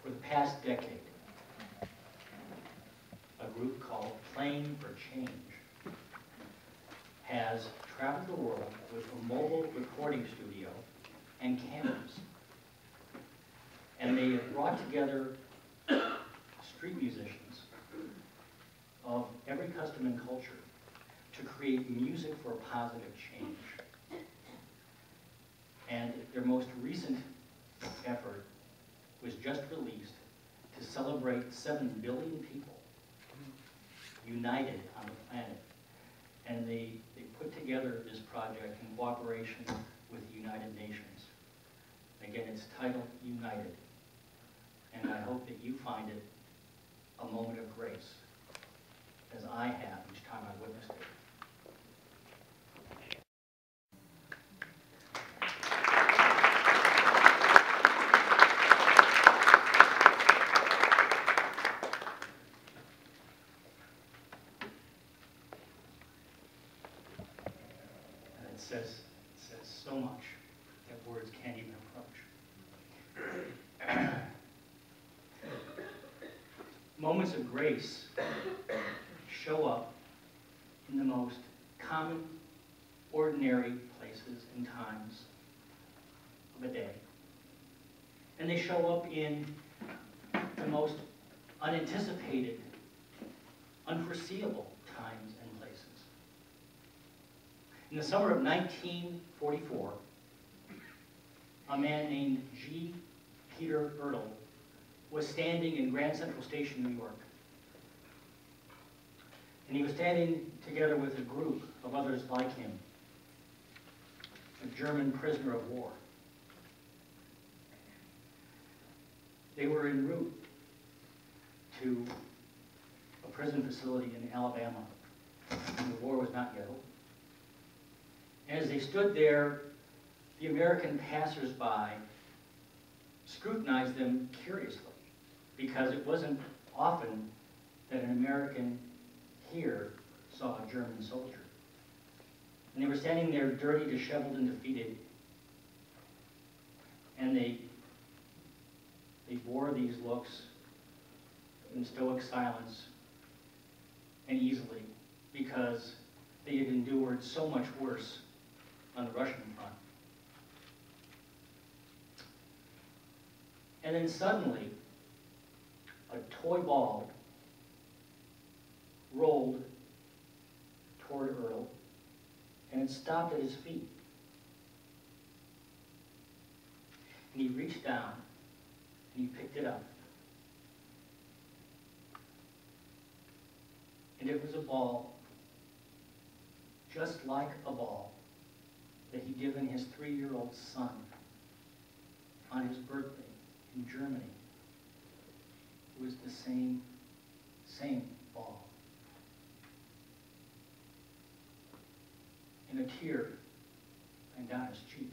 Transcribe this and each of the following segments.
For the past decade, a group called Playing for Change has traveled the world with a mobile recording studio and cameras. And they have brought together street musicians of every custom and culture to create music for positive change. And their most recent effort was just released to celebrate 7 billion people united on the planet. And they put together this project in cooperation with the United Nations. Again, it's titled United. And I hope that you find it a moment of grace, as I have each time I witnessed it. It says so much that words can't even approach. Moments of grace show up in the most common, ordinary places and times of a day. And they show up in the most unanticipated, unforeseeable times and places. In the summer of 1944, a man named G. Peter Ertl was standing in Grand Central Station, New York. And he was standing together with a group of others like him, a German prisoner of war. They were en route to a prison facility in Alabama, and the war was not yet over. And as they stood there, the American passers-by scrutinized them curiously, because it wasn't often that an American here saw a German soldier. And they were standing there dirty, disheveled, and defeated. And they bore these looks in stoic silence and easily, because they had endured so much worse on the Russian front. And then suddenly, a toy ball rolled toward Ertl, and it stopped at his feet. And he reached down, and he picked it up. And it was a ball, just like a ball that he'd given his 3-year-old son on his birthday in Germany. It was the same ball. And a tear ran down his cheek.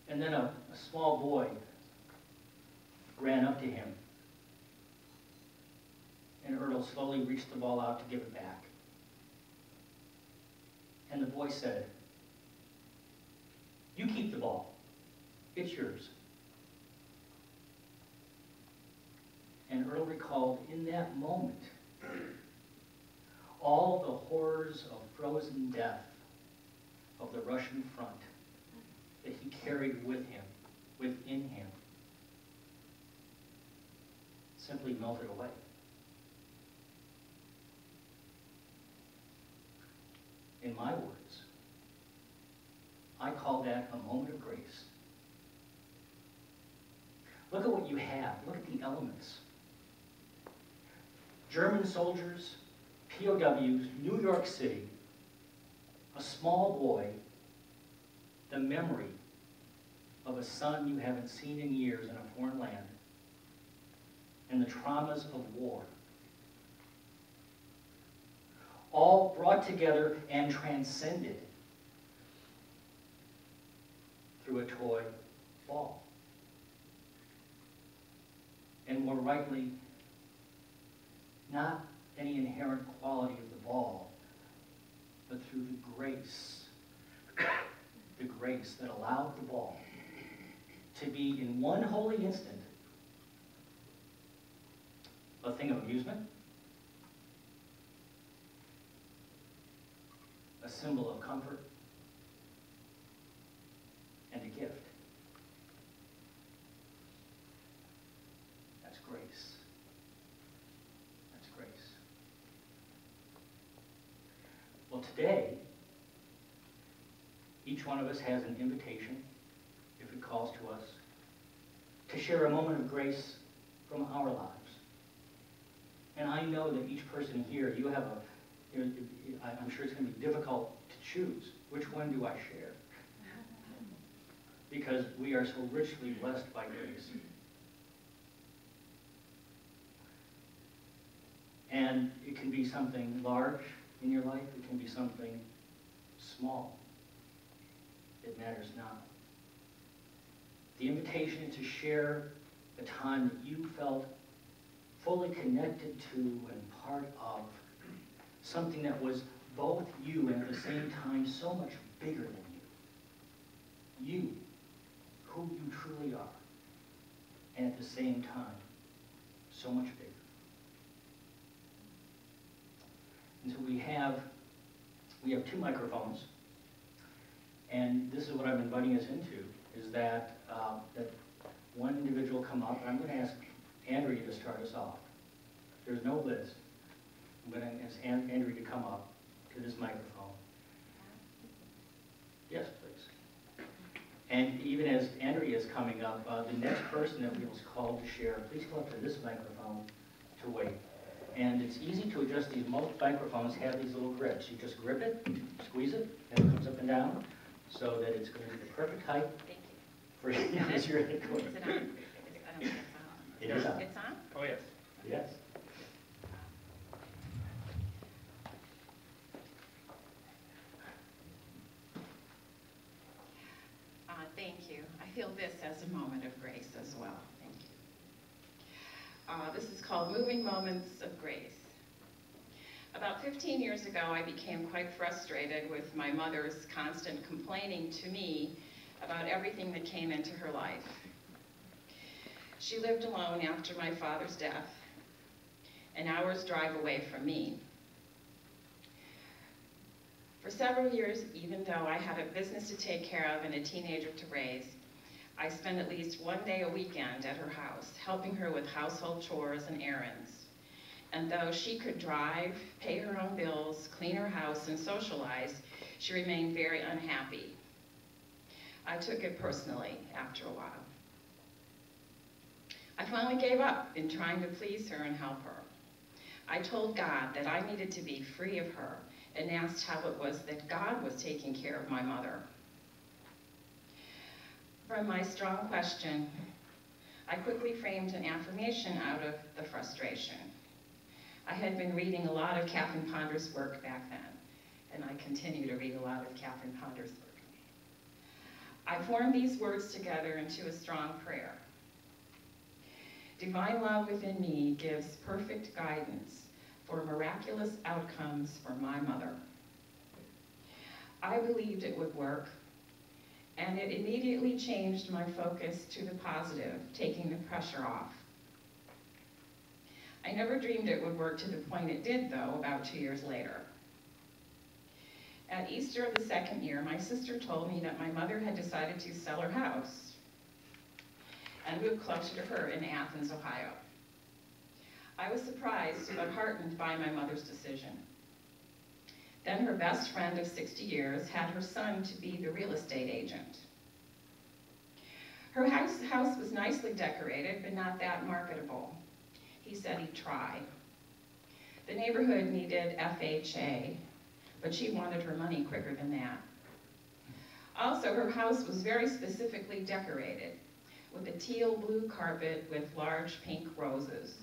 And then a small boy ran up to him, and Ertl slowly reached the ball out to give it back. And the boy said, "You keep the ball. It's yours." And Ertl recalled in that moment all the horrors of frozen death of the Russian front that he carried with him, within him, simply melted away. In my words, I call that a moment of grace. Look at what you have. Look at the elements. German soldiers, POWs, New York City, a small boy, the memory of a son you haven't seen in years in a foreign land, and the traumas of war, all brought together and transcended through a toy ball. And more rightly, not any inherent quality of the ball, but through the grace that allowed the ball to be in one holy instant a thing of amusement, a symbol of comfort, and a gift. That's grace. That's grace. Well, today, each one of us has an invitation, if it calls to us, to share a moment of grace from our lives. And I know that each person here, you have I'm sure it's going to be difficult to choose. Which one do I share? Because we are so richly blessed by grace. And it can be something large in your life. It can be something small. It matters not. The invitation is to share a time that you felt fully connected to and part of something that was both you and at the same time so much bigger than you. You, who you truly are, and at the same time, so much bigger. And so we have 2 microphones, and this is what I'm inviting us into, is that, that one individual come up, and I'm going to ask Andrea to start us off. There's no list. I'm going to ask Andrea to come up to this microphone. Yes, please. And even as Andrea is coming up, the next person that we was called to share, please come up to this microphone to wait. And it's easy to adjust these. Most microphones have these little grips. You just grip it, squeeze it, and it comes up and down, so that it's going to be the perfect height. Thank you. For you as you're going. Is it on? I don't think it's on. It is on. It's on? Oh, yes. Yes. Thank you. I feel this as a moment of grace as well. Thank you. This is called Moving Moments of Grace. About 15 years ago, I became quite frustrated with my mother's constant complaining to me about everything that came into her life. She lived alone after my father's death, an hour's drive away from me. For several years, even though I had a business to take care of and a teenager to raise, I spent at least one day a weekend at her house, helping her with household chores and errands. And though she could drive, pay her own bills, clean her house, and socialize, she remained very unhappy. I took it personally after a while. I finally gave up in trying to please her and help her. I told God that I needed to be free of her and asked how it was that God was taking care of my mother. From my strong question, I quickly framed an affirmation out of the frustration. I had been reading a lot of Catherine Ponder's work back then, and I continue to read a lot of Catherine Ponder's work. I formed these words together into a strong prayer. Divine love within me gives perfect guidance for miraculous outcomes for my mother. I believed it would work, and it immediately changed my focus to the positive, taking the pressure off. I never dreamed it would work to the point it did, though, about 2 years later. At Easter of the second year, my sister told me that my mother had decided to sell her house and move closer to her in Athens, Ohio. I was surprised but heartened by my mother's decision. Then her best friend of 60 years had her son to be the real estate agent. Her house was nicely decorated, but not that marketable. He said he'd try. The neighborhood needed FHA, but she wanted her money quicker than that. Also, her house was very specifically decorated with a teal blue carpet with large pink roses.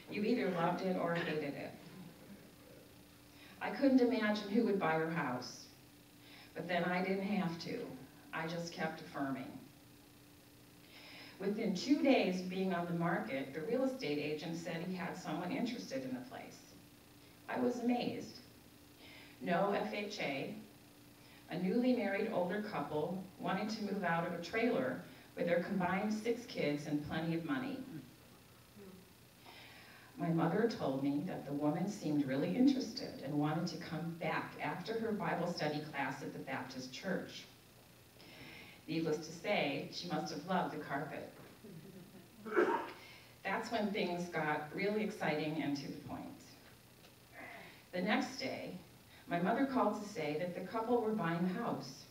You either loved it or hated it. I couldn't imagine who would buy her house, but then I didn't have to. I just kept affirming. Within 2 days of being on the market, the real estate agent said he had someone interested in the place. I was amazed. No FHA, a newly married older couple wanting to move out of a trailer with their combined 6 kids and plenty of money. My mother told me that the woman seemed really interested and wanted to come back after her Bible study class at the Baptist church. Needless to say, she must have loved the carpet. That's when things got really exciting and to the point. The next day, my mother called to say that the couple were buying the house.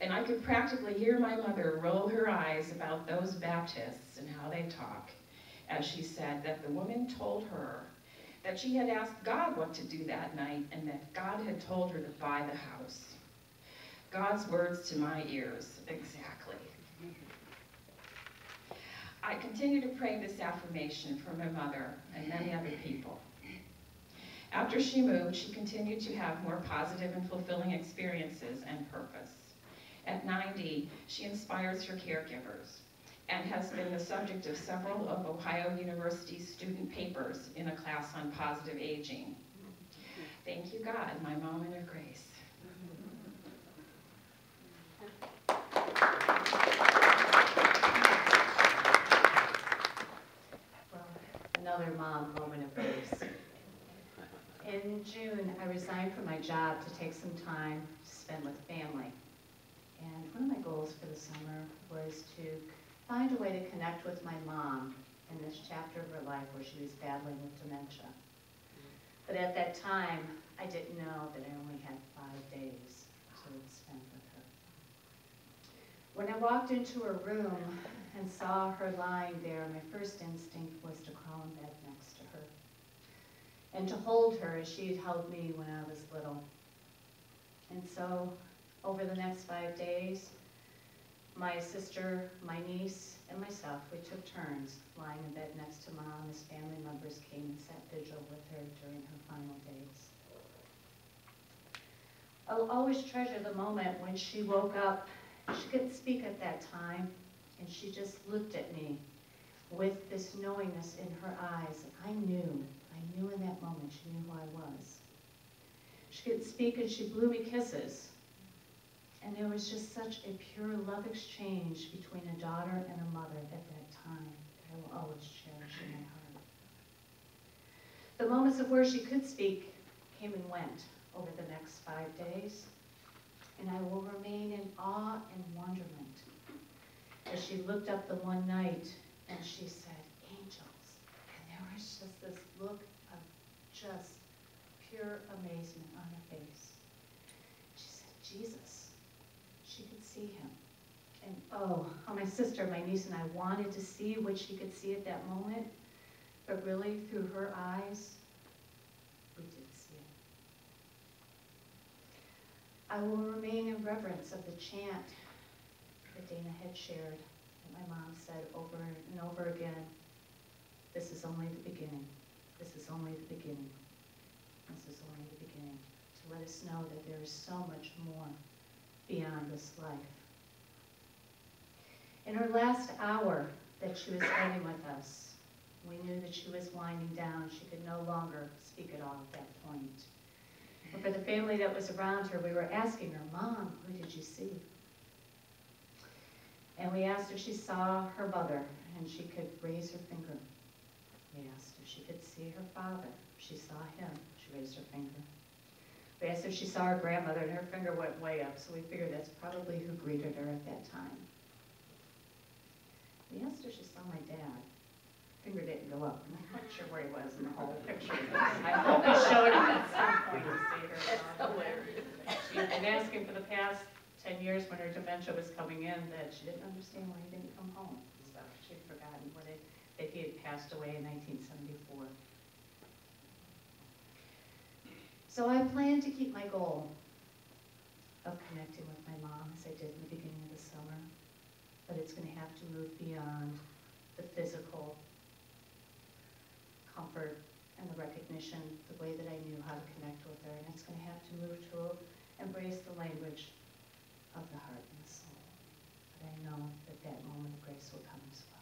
And I could practically hear my mother roll her eyes about those Baptists and how they talk, as she said that the woman told her that she had asked God what to do that night and that God had told her to buy the house. God's words to my ears, exactly. I continue to pray this affirmation for my mother and many other people. After she moved, she continued to have more positive and fulfilling experiences and purpose. At 90, she inspires her caregivers and has been the subject of several of Ohio University's student papers in a class on positive aging. Thank you, God, my moment of grace. Another mom moment of grace. In June, I resigned from my job to take some time to spend with family. And one of my goals for the summer was to find a way to connect with my mom in this chapter of her life where she was battling with dementia. But at that time, I didn't know that I only had 5 days to spend with her. When I walked into her room and saw her lying there, my first instinct was to crawl in bed next to her and to hold her as she had held me when I was little. And so, over the next 5 days, my sister, my niece, and myself, we took turns lying in bed next to Mom as family members came and sat vigil with her during her final days. I'll always treasure the moment when she woke up. She couldn't speak at that time, and she just looked at me with this knowingness in her eyes. I knew in that moment she knew who I was. She couldn't speak, and she blew me kisses. And there was just such a pure love exchange between a daughter and a mother at that time that I will always cherish in my heart. The moments of where she could speak came and went over the next 5 days, and I will remain in awe and wonderment as she looked up the one night and she said, "Angels," and there was just this look of just pure amazement on her face. She said, "Jesus." She could see him. And oh, how my sister, my niece, and I wanted to see what she could see at that moment, but really through her eyes, we did see it. I will remain in reverence of the chant that Dana had shared, that my mom said over and over again. This is only the beginning. This is only the beginning. This is only the beginning. To let us know that there is so much more beyond this life. In her last hour that she was spending with us, we knew that she was winding down. She could no longer speak at all at that point. And for the family that was around her, we were asking her, "Mom, who did you see?" And we asked if she saw her mother, and she could raise her finger. We asked if she could see her father. She saw him. She raised her finger. We asked if she saw her grandmother, and her finger went way up, so we figured that's probably who greeted her at that time. We asked if she saw my dad. Finger didn't go up. I'm not sure where he was in the whole picture. I hope I showed him at some point to see her. That's hilarious. She'd been asking for the past 10 years when her dementia was coming in that she didn't understand why he didn't come home. So she'd forgotten that he had passed away in 1974. So I plan to keep my goal of connecting with my mom as I did in the beginning of the summer, but it's going to have to move beyond the physical comfort and the recognition, the way that I knew how to connect with her, and it's going to have to move to embrace the language of the heart and the soul. But I know that that moment of grace will come as well.